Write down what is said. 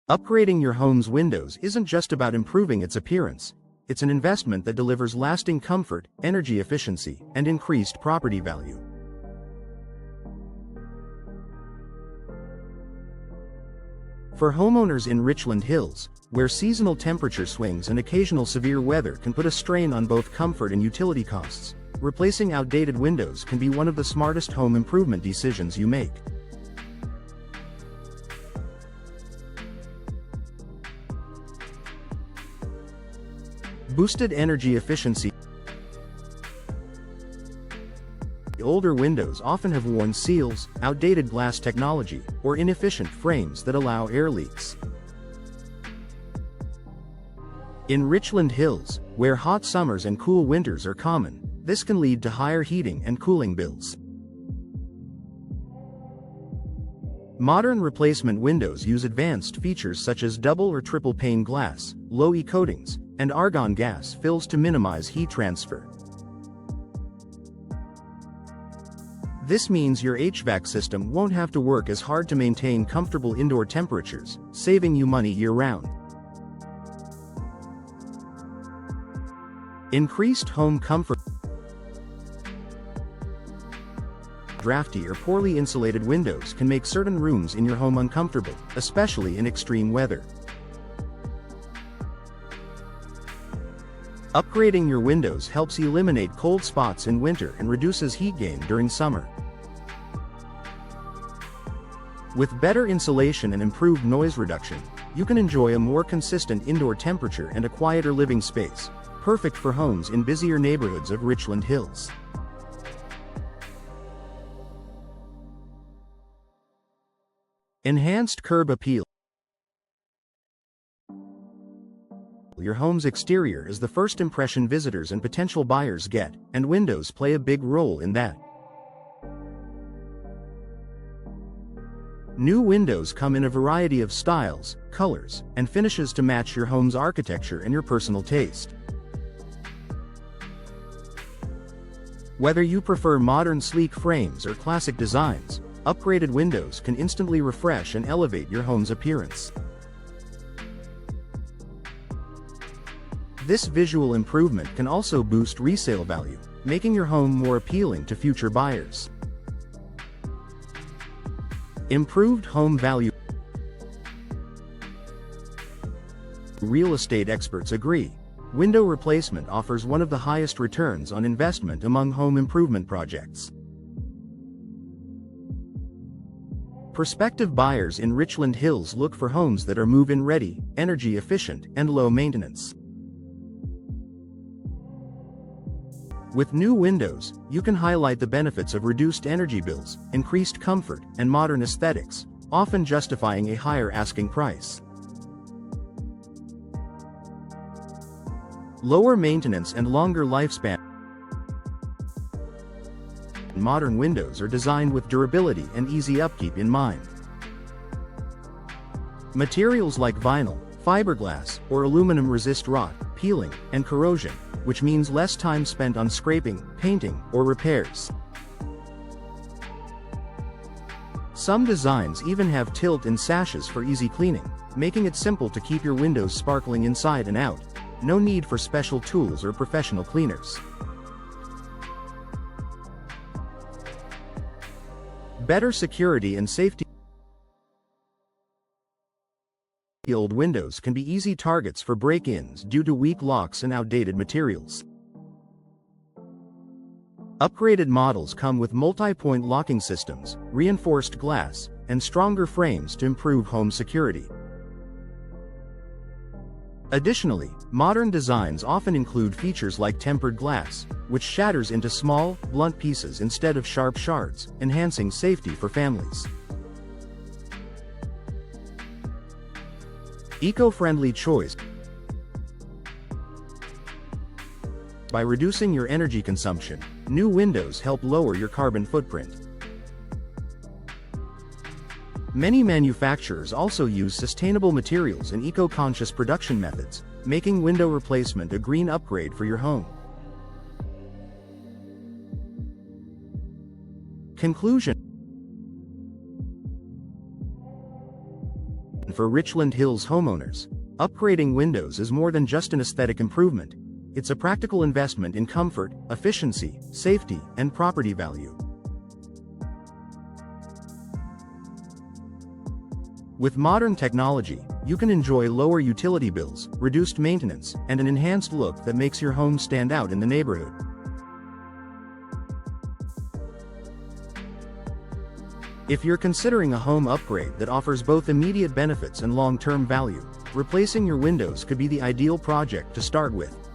Upgrading your home's windows isn't just about improving its appearance. It's an investment that delivers lasting comfort, energy efficiency, and increased property value. For homeowners in Richland Hills, where seasonal temperature swings and occasional severe weather can put a strain on both comfort and utility costs, replacing outdated windows can be one of the smartest home improvement decisions you make. Boosted energy efficiency. Older windows often have worn seals, outdated glass technology, or inefficient frames that allow air leaks. In Richland Hills, where hot summers and cool winters are common, this can lead to higher heating and cooling bills. Modern replacement windows use advanced features such as double or triple pane glass, low-E coatings, and argon gas fills to minimize heat transfer. This means your HVAC system won't have to work as hard to maintain comfortable indoor temperatures, saving you money year-round. Increased home comfort. Drafty or poorly insulated windows can make certain rooms in your home uncomfortable, especially in extreme weather. Upgrading your windows helps eliminate cold spots in winter and reduces heat gain during summer. With better insulation and improved noise reduction, you can enjoy a more consistent indoor temperature and a quieter living space, perfect for homes in busier neighborhoods of Richland Hills. Enhanced curb appeal. Your home's exterior is the first impression visitors and potential buyers get, and windows play a big role in that. New windows come in a variety of styles, colors, and finishes to match your home's architecture and your personal taste. Whether you prefer modern sleek frames or classic designs, upgraded windows can instantly refresh and elevate your home's appearance. This visual improvement can also boost resale value, making your home more appealing to future buyers. Improved home value. Real estate experts agree. Window replacement offers one of the highest returns on investment among home improvement projects. Prospective buyers in Richland Hills look for homes that are move-in ready, energy efficient, and low maintenance. With new windows, you can highlight the benefits of reduced energy bills, increased comfort, and modern aesthetics, often justifying a higher asking price. Lower maintenance and longer lifespan. Modern windows are designed with durability and easy upkeep in mind. Materials like vinyl, fiberglass, or aluminum resist rot, peeling, and corrosion, which means less time spent on scraping, painting, or repairs. Some designs even have tilt and sashes for easy cleaning, making it simple to keep your windows sparkling inside and out. No need for special tools or professional cleaners. Better security and safety. Old windows can be easy targets for break-ins due to weak locks and outdated materials. Upgraded models come with multi-point locking systems, reinforced glass, and stronger frames to improve home security. Additionally, modern designs often include features like tempered glass, which shatters into small, blunt pieces instead of sharp shards, enhancing safety for families. Eco-friendly choice. By reducing your energy consumption, new windows help lower your carbon footprint. Many manufacturers also use sustainable materials and eco-conscious production methods, making window replacement a green upgrade for your home. Conclusion. for Richland Hills homeowners. Upgrading windows is more than just an aesthetic improvement. It's a practical investment in comfort, efficiency, safety, and property value. With modern technology, you can enjoy lower utility bills, reduced maintenance, and an enhanced look that makes your home stand out in the neighborhood. If you're considering a home upgrade that offers both immediate benefits and long-term value, replacing your windows could be the ideal project to start with.